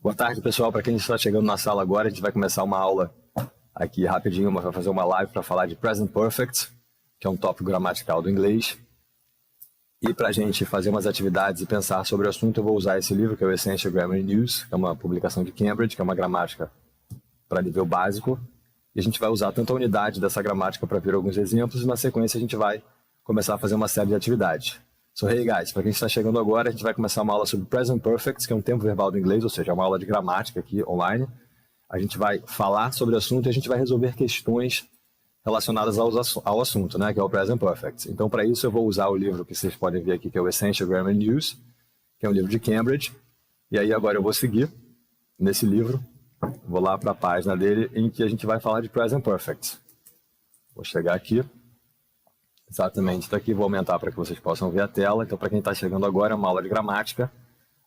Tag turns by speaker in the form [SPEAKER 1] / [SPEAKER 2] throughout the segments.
[SPEAKER 1] Boa tarde, pessoal. Para quem está chegando na sala agora, a gente vai começar uma aula aqui rapidinho, mas vai fazer uma live para falar de Present Perfect, que é um tópico gramatical do inglês. E para a gente fazer umas atividades e pensar sobre o assunto, eu vou usar esse livro, que é o Essential Grammar News, que é uma publicação de Cambridge, que é uma gramática para nível básico. E a gente vai usar tanto a unidade dessa gramática para ver alguns exemplos, e na sequência a gente vai começar a fazer uma série de atividades. So, hey guys, para quem está chegando agora, a gente vai começar uma aula sobre Present Perfect, que é um tempo verbal do inglês, ou seja, é uma aula de gramática aqui online. A gente vai falar sobre o assunto e a gente vai resolver questões relacionadas ao assunto, né, que é o Present Perfect. Então, para isso, eu vou usar o livro que vocês podem ver aqui, que é o Essential Grammar News, que é um livro de Cambridge. E aí, agora eu vou seguir nesse livro, vou lá para a página dele, em que a gente vai falar de Present Perfect. Vou chegar aqui. Exatamente, está aqui, vou aumentar para que vocês possam ver a tela. Então, para quem está chegando agora, é uma aula de gramática.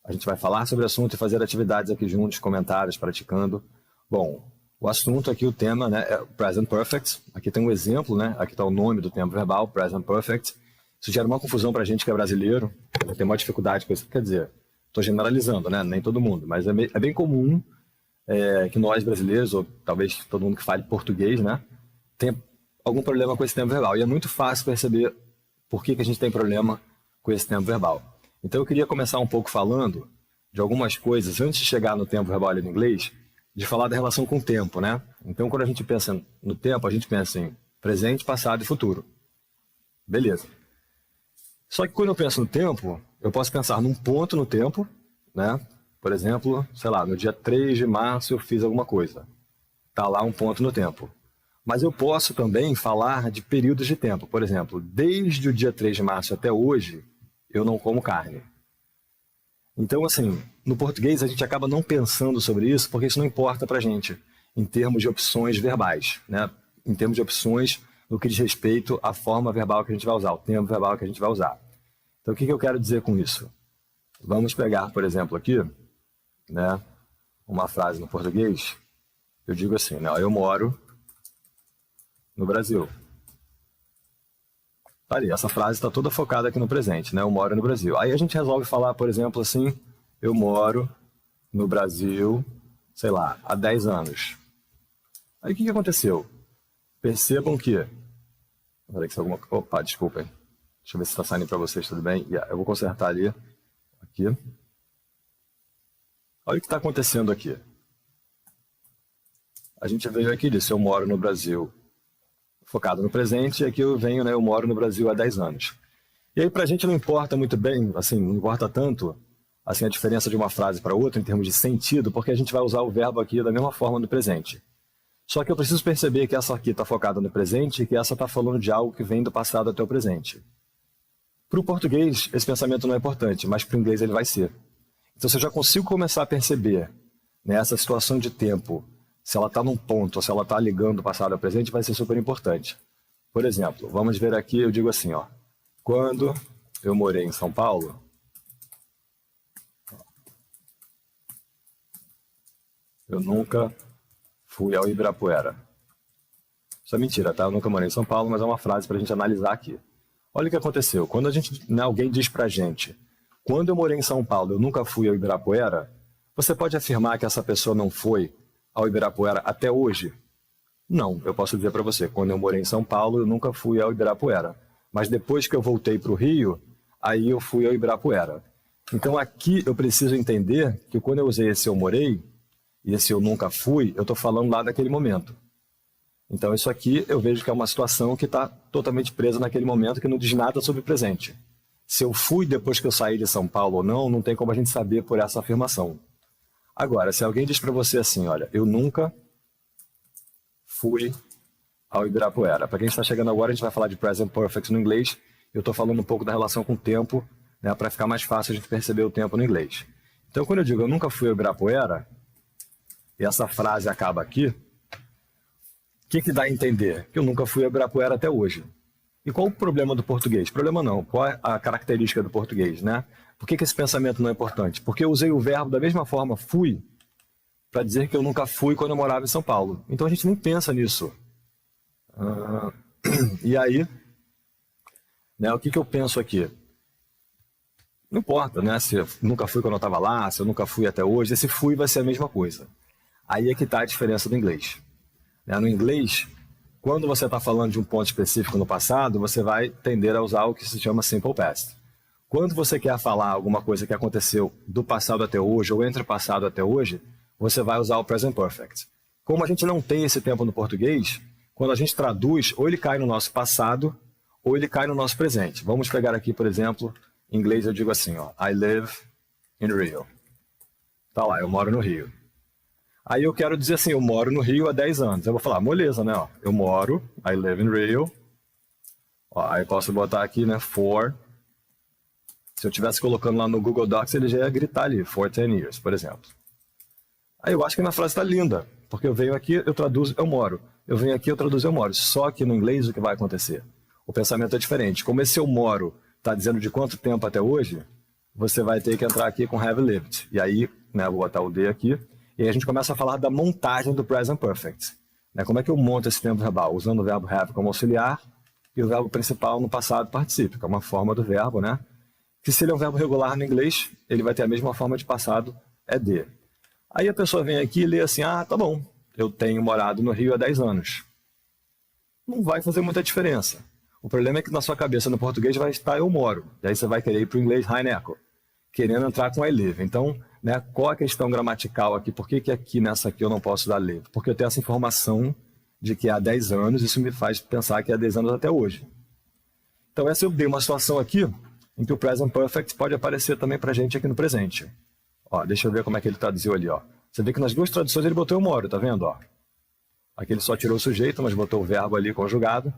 [SPEAKER 1] A gente vai falar sobre o assunto e fazer atividades aqui juntos, comentários, praticando. Bom, o assunto aqui, o tema, né, é Present Perfect. Aqui tem um exemplo, né? Aqui está o nome do tempo verbal, Present Perfect. Isso gera uma confusão para a gente que é brasileiro. Tem uma dificuldade com isso. Quer dizer, estou generalizando, né? Nem todo mundo, mas é bem comum que nós brasileiros, ou talvez todo mundo que fale português, né, tenha algum problema com esse tempo verbal. E é muito fácil perceber por que a gente tem problema com esse tempo verbal. Então eu queria começar um pouco falando de algumas coisas, antes de chegar no tempo verbal ali no inglês, de falar da relação com o tempo, né? Então quando a gente pensa no tempo, a gente pensa em presente, passado e futuro. Beleza. Só que quando eu penso no tempo, eu posso pensar num ponto no tempo, né? Por exemplo, sei lá, no dia 3 de março eu fiz alguma coisa. Está lá um ponto no tempo. Mas eu posso também falar de períodos de tempo. Por exemplo, desde o dia 3 de março até hoje, eu não como carne. Então, assim, no português a gente acaba não pensando sobre isso, porque isso não importa para a gente, em termos de opções verbais, né? Em termos de opções no que diz respeito à forma verbal que a gente vai usar, o tempo verbal que a gente vai usar. Então, o que eu quero dizer com isso? Vamos pegar, por exemplo, aqui, né, uma frase no português. Eu digo assim, né, eu moro no Brasil. Tá ali, essa frase está toda focada aqui no presente, né? Eu moro no Brasil. Aí a gente resolve falar, por exemplo, assim, eu moro no Brasil, sei lá, há 10 anos. Aí o que aconteceu? Percebam que... Peraí, que alguma... Opa, desculpem. Deixa eu ver se está saindo para vocês, tudo bem? Yeah, eu vou consertar ali. Aqui. Olha o que está acontecendo aqui. A gente veio aqui e disse, eu moro no Brasil focado no presente, e aqui eu venho, né, eu moro no Brasil há 10 anos. E aí, para a gente não importa muito bem, assim, não importa tanto assim, a diferença de uma frase para outra em termos de sentido, porque a gente vai usar o verbo aqui da mesma forma no presente. Só que eu preciso perceber que essa aqui está focada no presente e que essa está falando de algo que vem do passado até o presente. Para o português, esse pensamento não é importante, mas para o inglês ele vai ser. Então, se eu já consigo começar a perceber, né, essa situação de tempo, se ela está num ponto ou se ela está ligando o passado ao presente, vai ser super importante. Por exemplo, vamos ver aqui, eu digo assim, ó, quando eu morei em São Paulo, eu nunca fui ao Ibirapuera. Isso é mentira, tá? Eu nunca morei em São Paulo, mas é uma frase para a gente analisar aqui. Olha o que aconteceu. Quando alguém diz para a gente, quando eu morei em São Paulo, eu nunca fui ao Ibirapuera, você pode afirmar que essa pessoa não foi ao Ibirapuera até hoje? Não, eu posso dizer para você, quando eu morei em São Paulo, eu nunca fui ao Ibirapuera. Mas depois que eu voltei para o Rio, aí eu fui ao Ibirapuera. Então aqui eu preciso entender que quando eu usei esse eu morei, e esse eu nunca fui, eu estou falando lá daquele momento. Então isso aqui eu vejo que é uma situação que está totalmente presa naquele momento, que não diz nada sobre o presente. Se eu fui depois que eu saí de São Paulo ou não, não tem como a gente saber por essa afirmação. Agora, se alguém diz para você assim, olha, eu nunca fui ao Ibirapuera. Para quem está chegando agora, a gente vai falar de Present Perfect no inglês. Eu estou falando um pouco da relação com o tempo, né, para ficar mais fácil a gente perceber o tempo no inglês. Então, quando eu digo eu nunca fui ao Ibirapuera, e essa frase acaba aqui, o que dá a entender? Que eu nunca fui ao Ibirapuera até hoje. E qual o problema do português? Problema não. Qual é a característica do português, né? Por que esse pensamento não é importante? Porque eu usei o verbo da mesma forma, fui, para dizer que eu nunca fui quando eu morava em São Paulo. Então a gente nem pensa nisso. E aí, né, o que eu penso aqui? Não importa, né? Se eu nunca fui quando eu estava lá, se eu nunca fui até hoje, esse fui vai ser a mesma coisa. Aí é que está a diferença do inglês. Né? No inglês, quando você está falando de um ponto específico no passado, você vai tender a usar o que se chama simple past. Quando você quer falar alguma coisa que aconteceu do passado até hoje, ou entre o passado até hoje, você vai usar o present perfect. Como a gente não tem esse tempo no português, quando a gente traduz, ou ele cai no nosso passado, ou ele cai no nosso presente. Vamos pegar aqui, por exemplo, em inglês eu digo assim, ó, I live in Rio. Tá lá, eu moro no Rio. Aí eu quero dizer assim, eu moro no Rio há 10 anos. Eu vou falar, moleza, né? Ó, eu moro, I live in Rio. Ó, aí posso botar aqui, né, for. Se eu estivesse colocando lá no Google Docs, ele já ia gritar ali, for 10 years, por exemplo. Aí eu acho que a minha frase está linda, porque eu venho aqui, eu traduzo, eu moro. Eu venho aqui, eu traduzo, eu moro. Só que no inglês o que vai acontecer? O pensamento é diferente. Como esse eu moro está dizendo de quanto tempo até hoje, você vai ter que entrar aqui com have lived. E aí, né, vou botar o D aqui, e aí a gente começa a falar da montagem do present perfect. Né, como é que eu monto esse tempo verbal? Usando o verbo have como auxiliar e o verbo principal no passado particípio, que é uma forma do verbo, né? Que se ele é um verbo regular no inglês, ele vai ter a mesma forma de passado, é D. Aí a pessoa vem aqui e lê assim, ah, tá bom, eu tenho morado no Rio há 10 anos. Não vai fazer muita diferença. O problema é que na sua cabeça no português vai estar eu moro. E aí você vai querer ir para o inglês hi Neco, querendo entrar com I live. Então, né, qual a questão gramatical aqui? Por que aqui nessa aqui eu não posso dar live? Porque eu tenho essa informação de que há 10 anos, isso me faz pensar que há 10 anos até hoje. Então essa eu dei uma situação aqui em que o present perfect pode aparecer também para a gente aqui no presente. Ó, deixa eu ver como é que ele traduziu ali. Ó. Você vê que nas duas traduções ele botou eu moro, tá vendo? Ó? Aqui ele só tirou o sujeito, mas botou o verbo ali conjugado,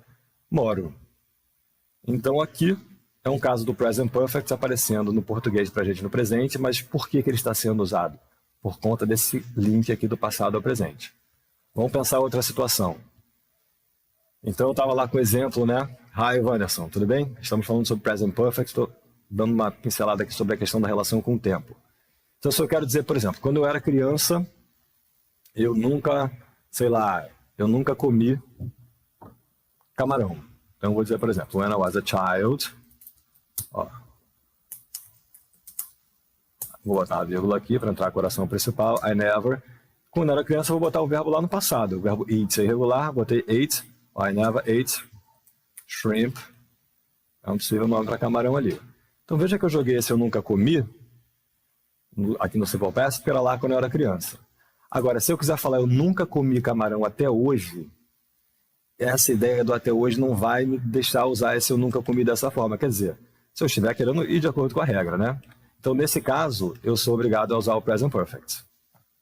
[SPEAKER 1] moro. Então aqui é um caso do present perfect aparecendo no português para a gente no presente, mas por que ele está sendo usado? Por conta desse link aqui do passado ao presente. Vamos pensar outra situação. Então eu estava lá com o exemplo, né? Hi, Wanderson, tudo bem? Estamos falando sobre present perfect, estou dando uma pincelada aqui sobre a questão da relação com o tempo. Então se eu quero dizer, por exemplo, quando eu era criança, eu nunca, sei lá, eu nunca comi camarão. Então eu vou dizer, por exemplo, when I was a child, ó, vou botar a vírgula aqui para entrar a oração principal, I never. Quando eu era criança, eu vou botar o verbo lá no passado. O verbo eat é irregular, botei ate, I never ate shrimp. É um possível nome para camarão ali. Então veja que eu joguei esse eu nunca comi, aqui no Simple Past, porque era lá quando eu era criança. Agora, se eu quiser falar eu nunca comi camarão até hoje, essa ideia do até hoje não vai me deixar usar esse eu nunca comi dessa forma. Quer dizer, se eu estiver querendo ir de acordo com a regra, né? Então, nesse caso, eu sou obrigado a usar o present perfect,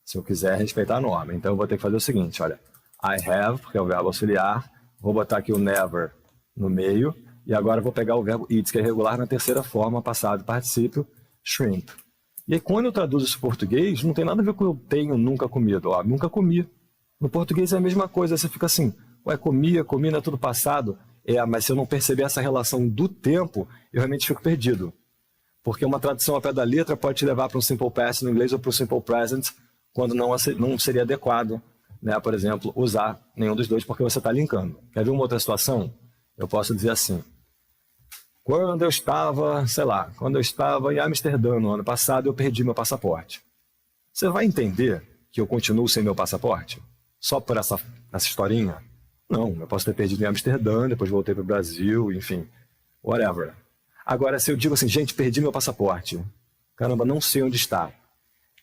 [SPEAKER 1] se eu quiser respeitar a norma. Então, eu vou ter que fazer o seguinte, olha, I have, porque é o verbo auxiliar, vou botar aqui o never no meio, e agora eu vou pegar o verbo eat, que é irregular, na terceira forma, passado particípio, shrimp. E aí, quando eu traduzo isso em português, não tem nada a ver com eu tenho nunca comido. Ó, nunca comi. No português é a mesma coisa, você fica assim, ué, comia, não é tudo passado. É, mas se eu não perceber essa relação do tempo, eu realmente fico perdido. Porque uma tradução ao pé da letra pode te levar para um simple past no inglês ou para um simple present, quando não seria adequado, né, por exemplo, usar nenhum dos dois, porque você está linkando. Quer ver uma outra situação? Eu posso dizer assim, quando eu estava, sei lá, quando eu estava em Amsterdã no ano passado, eu perdi meu passaporte. Você vai entender que eu continuo sem meu passaporte? Só por essa historinha? Não, eu posso ter perdido em Amsterdã, depois voltei para o Brasil, enfim, whatever. Agora, se eu digo assim, gente, perdi meu passaporte, caramba, não sei onde está.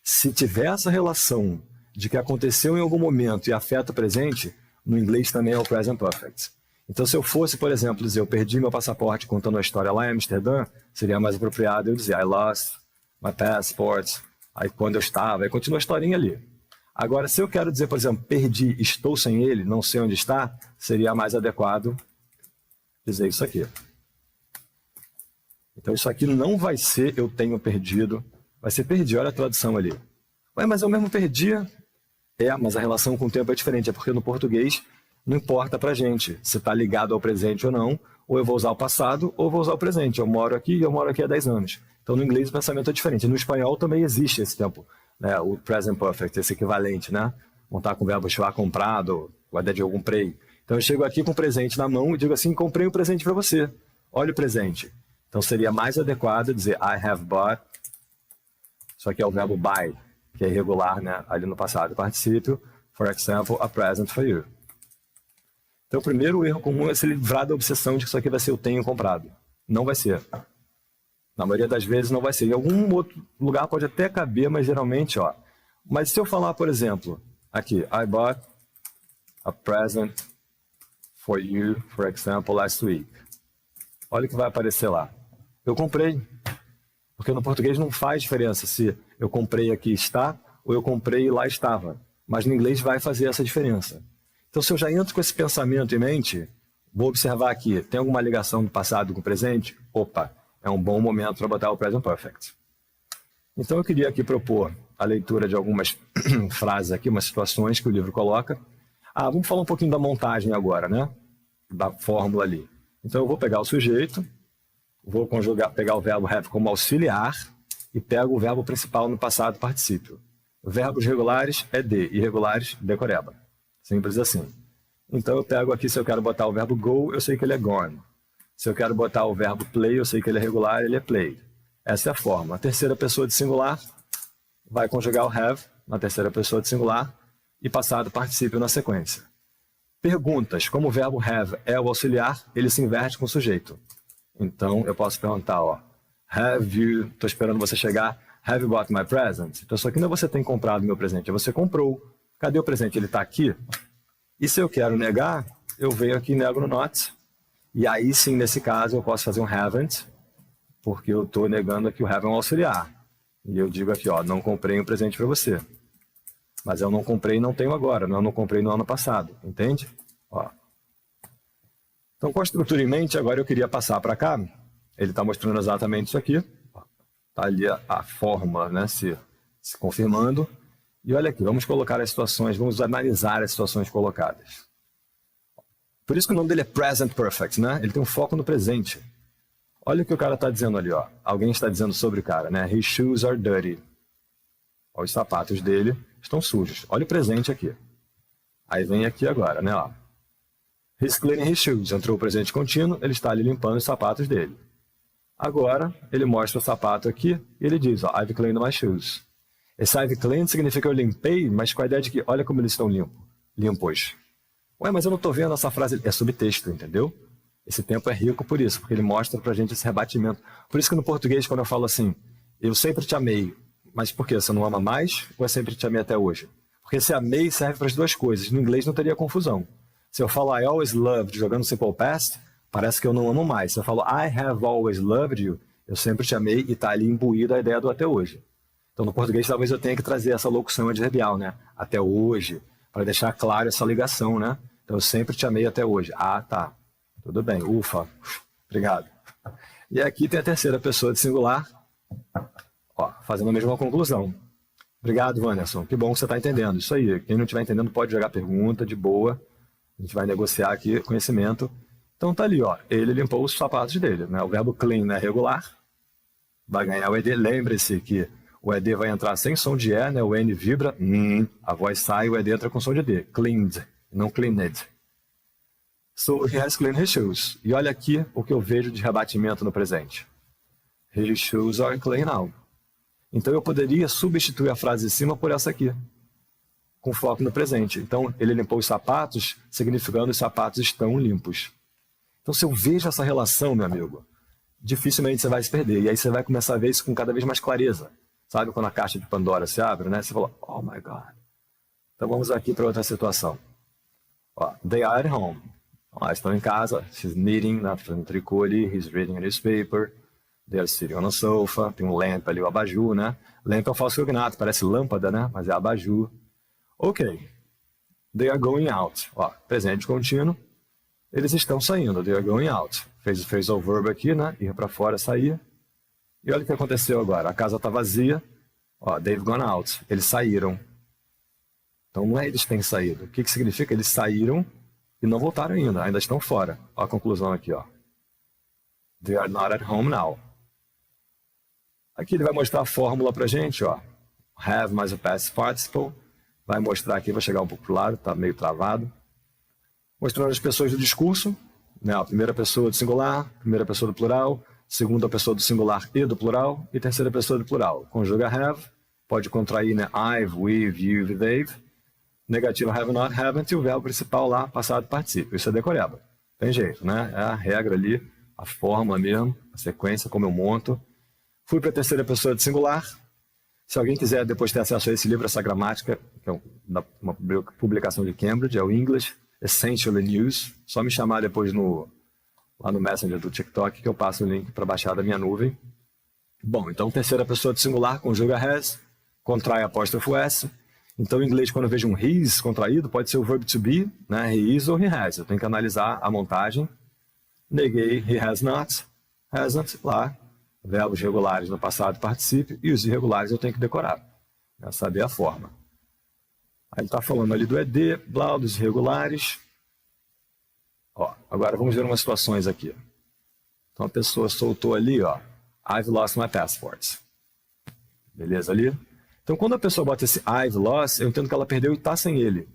[SPEAKER 1] Se tiver essa relação de que aconteceu em algum momento e afeta o presente, no inglês também é o present perfect. Então, se eu fosse, por exemplo, dizer eu perdi meu passaporte contando a história lá em Amsterdã, seria mais apropriado eu dizer I lost my passport, aí quando eu estava, aí continua a historinha ali. Agora, se eu quero dizer, por exemplo, perdi, estou sem ele, não sei onde está, seria mais adequado dizer isso aqui. Então, isso aqui não vai ser eu tenho perdido, vai ser perdi, olha a tradução ali. Ué, mas eu mesmo perdi? É, mas a relação com o tempo é diferente, é porque no português não importa pra gente se está ligado ao presente ou não, ou eu vou usar o passado ou eu vou usar o presente. Eu moro aqui e eu moro aqui há 10 anos. Então, no inglês o pensamento é diferente. No espanhol também existe esse tempo, né, o present perfect, esse equivalente, né? Montar com o verbo estar comprado, o ideia de eu comprei. Então, eu chego aqui com o presente na mão e digo assim, comprei um presente para você. Olha o presente. Então seria mais adequado dizer I have bought, só que é o verbo buy, que é irregular, né? Ali no passado particípio, for example, a present for you. Então o primeiro erro comum é se livrar da obsessão de que isso aqui vai ser o tenho comprado. Não vai ser. Na maioria das vezes não vai ser. Em algum outro lugar pode até caber, mas geralmente, ó. Mas se eu falar, por exemplo, aqui, I bought a present for you, for example, last week. Olha o que vai aparecer lá. Eu comprei. Porque no português não faz diferença se eu comprei aqui está ou eu comprei e lá estava. Mas no inglês vai fazer essa diferença. Então, se eu já entro com esse pensamento em mente, vou observar aqui, tem alguma ligação do passado com o presente? Opa, é um bom momento para botar o present perfect. Então, eu queria aqui propor a leitura de algumas frases aqui, umas situações que o livro coloca. Vamos falar um pouquinho da montagem agora, né? Da fórmula ali. Então, eu vou pegar o sujeito, vou pegar o verbo have como auxiliar e pego o verbo principal no passado particípio. Verbos regulares é de, irregulares, decoreba. Simples assim. Então eu pego aqui, se eu quero botar o verbo go, eu sei que ele é gone. Se eu quero botar o verbo play, eu sei que ele é regular, ele é played. Essa é a forma. A terceira pessoa de singular vai conjugar o have na terceira pessoa de singular e passado particípio na sequência. Perguntas. Como o verbo have é o auxiliar, ele se inverte com o sujeito. Então eu posso perguntar, ó, have you, estou esperando você chegar, have you bought my present? Então isso aqui não é você tem comprado meu presente, é você comprou. Cadê o presente? Ele está aqui. E se eu quero negar, eu venho aqui e nego no not. E aí sim, nesse caso, eu posso fazer um haven't, porque eu estou negando aqui o have é um auxiliar. E eu digo aqui, ó, não comprei um presente para você. Mas eu não comprei e não tenho agora, eu não comprei no ano passado, entende? Ó. Então, com a estrutura em mente, agora eu queria passar para cá. Ele está mostrando exatamente isso aqui. Está ali a forma, né, se confirmando. E olha aqui, vamos colocar as situações, vamos analisar as situações colocadas. Por isso que o nome dele é Present Perfect, né? Ele tem um foco no presente. Olha o que o cara está dizendo ali, ó. Alguém está dizendo sobre o cara, né? His shoes are dirty. Ó, os sapatos dele estão sujos. Olha o presente aqui. Aí vem aqui agora, né? Ó. He's cleaning his shoes. Entrou o presente contínuo, ele está ali limpando os sapatos dele. Agora, ele mostra o sapato aqui e ele diz, ó, I've cleaned my shoes. Esse I've cleaned significa eu limpei, mas com a ideia de que, olha como eles estão limpos. Ué, mas eu não estou vendo essa frase. É subtexto, entendeu? Esse tempo é rico por isso, porque ele mostra pra gente esse rebatimento. Por isso que no português, quando eu falo assim, eu sempre te amei, mas por quê? Você não ama mais ou eu sempre te amei até hoje? Porque esse amei serve para as duas coisas. No inglês não teria confusão. Se eu falo I always loved jogando simple past, parece que eu não amo mais. Se eu falo I have always loved you, eu sempre te amei e está ali imbuída a ideia do até hoje. Então, no português, talvez eu tenha que trazer essa locução adverbial, né? Até hoje, para deixar claro essa ligação, né? Então, eu sempre te amei até hoje. Ah, tá. Tudo bem. Ufa. Obrigado. E aqui tem a terceira pessoa de singular, ó, fazendo a mesma conclusão. Obrigado, Wanderson. Que bom que você está entendendo. Isso aí. Quem não estiver entendendo pode jogar pergunta de boa. A gente vai negociar aqui conhecimento. Então, tá ali, ó. Ele limpou os sapatos dele, né? O verbo clean é regular. Vai ganhar o ED. Lembre-se que o ED vai entrar sem som de E, né? O N vibra, a voz sai, o ED entra com som de D. Cleaned, não cleaned. So, he has cleaned his shoes. E olha aqui o que eu vejo de rebatimento no presente. His shoes are clean now. Então, eu poderia substituir a frase de cima por essa aqui, com foco no presente. Então, ele limpou os sapatos, significando os sapatos estão limpos. Então, se eu vejo essa relação, meu amigo, dificilmente você vai se perder. E aí você vai começar a ver isso com cada vez mais clareza. Sabe quando a caixa de Pandora se abre, né? Você fala, oh my God. Então vamos aqui para outra situação. Ó, they are at home. Ó, estão em casa. She's knitting, na frente do tricô ali. He's reading a newspaper. They are sitting on a sofa. Tem um lamp ali, o abajur, né? Lamp é um falso cognato, parece lâmpada, né? Mas é abajur. Ok. They are going out. Ó, presente contínuo. Eles estão saindo. They are going out. Fez o verbo aqui, né? Ir para fora, sair. E olha o que aconteceu agora. A casa está vazia. Ó, they've gone out. Eles saíram. Então não é eles têm saído. O que significa? Eles saíram e não voltaram ainda estão fora. Ó, a conclusão aqui, ó. They are not at home now. Aqui ele vai mostrar a fórmula pra gente, ó. Have mais o past participle. Vai mostrar aqui, vou chegar um pouco pro lado, tá meio travado. Mostrando as pessoas do discurso, né? A primeira pessoa do singular, primeira pessoa do plural, segunda pessoa do singular e do plural, e terceira pessoa do plural. Conjuga have, pode contrair, né? I've, we've, you've, they've. Negativo have not, haven't, e o verbo principal lá, passado particípio. Isso é decoreba. Tem jeito, né? É a regra ali, a fórmula mesmo, a sequência, como eu monto. Fui para a terceira pessoa de singular. Se alguém quiser depois ter acesso a esse livro, essa gramática, que é uma publicação de Cambridge, é o English Essential News, só me chamar depois lá no Messenger do TikTok, que eu passo o link para baixar da minha nuvem. Bom, então terceira pessoa de singular, conjuga has, contrai apóstrofo S. Então, em inglês, quando eu vejo um his contraído, pode ser o verbo to be, né? He is ou he has. Eu tenho que analisar a montagem. Neguei, he has not, hasn't, lá. Verbos regulares no passado particípio, e os irregulares eu tenho que decorar, né? Saber a forma. Aí ele está falando ali do ED, blá, dos irregulares. Ó, agora vamos ver umas situações aqui. Então a pessoa soltou ali, ó, I've lost my passport. Beleza ali? Então, quando a pessoa bota esse I've lost, eu entendo que ela perdeu e está sem ele.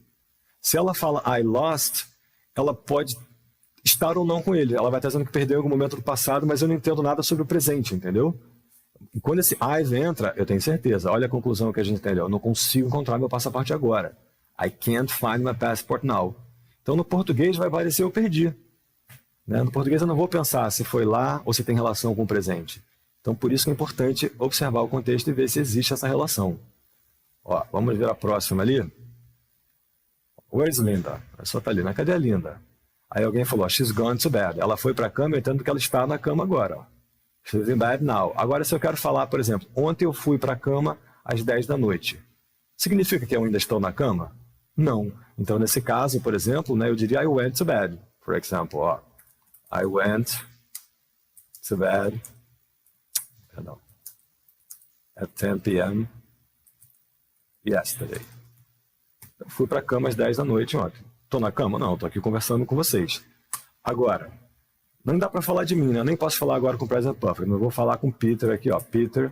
[SPEAKER 1] Se ela fala I lost, ela pode estar ou não com ele. Ela vai estar dizendo que perdeu em algum momento do passado, mas eu não entendo nada sobre o presente, entendeu? E quando esse I've entra, eu tenho certeza. Olha a conclusão que a gente tem ali. Eu não consigo encontrar meu passaporte agora. I can't find my passport now. Então, no português vai parecer eu perdi. Né? No português eu não vou pensar se foi lá ou se tem relação com o presente. Então, por isso que é importante observar o contexto e ver se existe essa relação. Ó, vamos ver a próxima ali. Where's Linda? A pessoa está ali, né? Cadê a Linda? Aí alguém falou, she's gone to bed. Ela foi para a cama, eu entendo que ela está na cama agora. Ó. She's in bed now. Agora, se eu quero falar, por exemplo, ontem eu fui para a cama às 10 da noite. Significa que eu ainda estou na cama? Não. Então, nesse caso, por exemplo, né, eu diria I went to bed, por exemplo. Ó. I went to bed at 10 p.m. yesterday. Eu fui para a cama às 10 da noite ontem. Estou na cama? Não, estou aqui conversando com vocês. Agora, não dá para falar de mim, né? Eu nem posso falar agora com o Present Perfect, mas eu vou falar com o Peter aqui, ó. Peter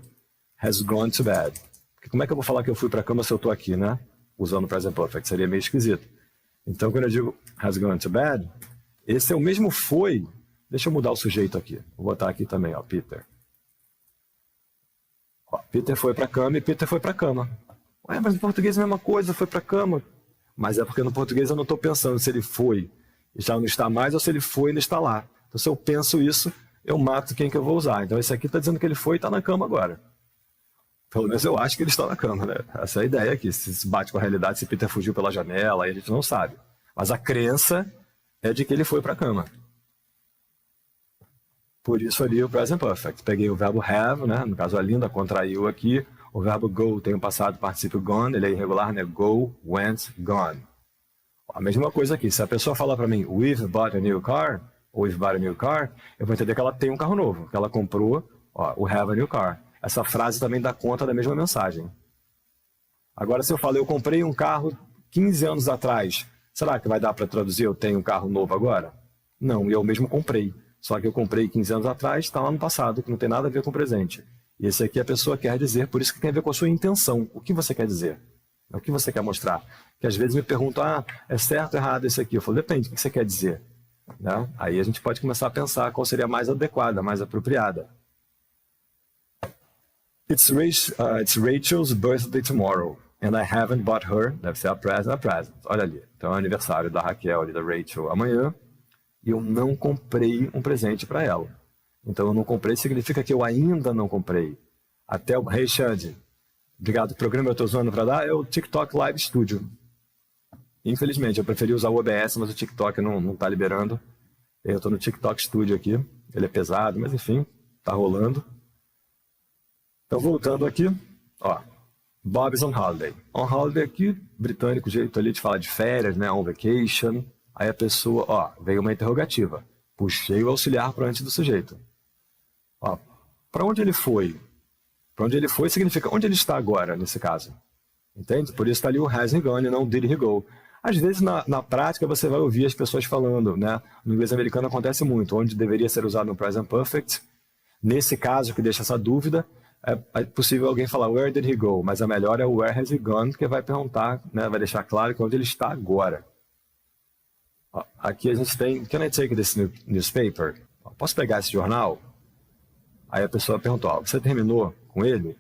[SPEAKER 1] has gone to bed. Porque como é que eu vou falar que eu fui para a cama se eu estou aqui, né? Usando o Present Perfect, seria meio esquisito. Então, quando eu digo has gone to bed, esse é o mesmo foi. Deixa eu mudar o sujeito aqui. Vou botar aqui também, ó, Peter. Ó, Peter foi para a cama e Peter foi para a cama. Ué, mas em português é a mesma coisa, foi para a cama. Mas é porque no português eu não estou pensando se ele foi e já não está mais ou se ele foi e não está lá. Então, se eu penso isso, eu mato quem que eu vou usar. Então, esse aqui está dizendo que ele foi e está na cama agora. Pelo menos eu acho que ele está na cama, né? Essa é a ideia aqui. Se bate com a realidade, se Peter fugiu pela janela, aí a gente não sabe. Mas a crença é de que ele foi para a cama. Por isso ali o Present Perfect. Peguei o verbo have, né? No caso a Linda contraiu aqui. O verbo go tem o passado particípio gone, ele é irregular, né? Go, went, gone. A mesma coisa aqui. Se a pessoa falar para mim, we've bought a new car, ou we've bought a new car, eu vou entender que ela tem um carro novo, que ela comprou, ó, o have a new car. Essa frase também dá conta da mesma mensagem. Agora, se eu falo, eu comprei um carro 15 anos atrás, será que vai dar para traduzir eu tenho um carro novo agora? Não, eu mesmo comprei. Só que eu comprei 15 anos atrás, está lá no passado, que não tem nada a ver com o presente. E esse aqui a pessoa quer dizer, por isso que tem a ver com a sua intenção. O que você quer dizer? O que você quer mostrar? Que às vezes me perguntam, é certo ou errado isso aqui? Eu falo, depende, o que você quer dizer? Né? Aí a gente pode começar a pensar qual seria a mais adequada, mais apropriada. It's Rachel's birthday tomorrow, and I haven't bought her, deve ser a present. Olha ali, então é o aniversário da Raquel e da Rachel amanhã, e eu não comprei um presente para ela. Então, eu não comprei significa que eu ainda não comprei. Até o Hey Xande, obrigado. O programa eu estou usando para dar é o TikTok Live Studio. Infelizmente, eu preferi usar o OBS, mas o TikTok não está liberando. Eu estou no TikTok Studio aqui. Ele é pesado, mas enfim, está rolando. Então, voltando aqui, ó. Bob's on holiday. On holiday aqui, britânico, jeito ali de falar de férias, né? On vacation. Aí a pessoa, ó, veio uma interrogativa. Puxei o auxiliar para antes do sujeito. Para onde ele foi? Para onde ele foi significa onde ele está agora, nesse caso. Entende? Por isso está ali o has he gone e não did he go. Às vezes, na prática, você vai ouvir as pessoas falando, né? No inglês americano acontece muito, onde deveria ser usado no present perfect. Nesse caso, que deixa essa dúvida, é possível alguém falar where did he go? Mas a melhor é o where has he gone, que vai perguntar, né? Vai deixar claro que é onde ele está agora. Aqui a gente tem, can I take this newspaper? Posso pegar esse jornal? Aí a pessoa perguntou, ó, você terminou com ele?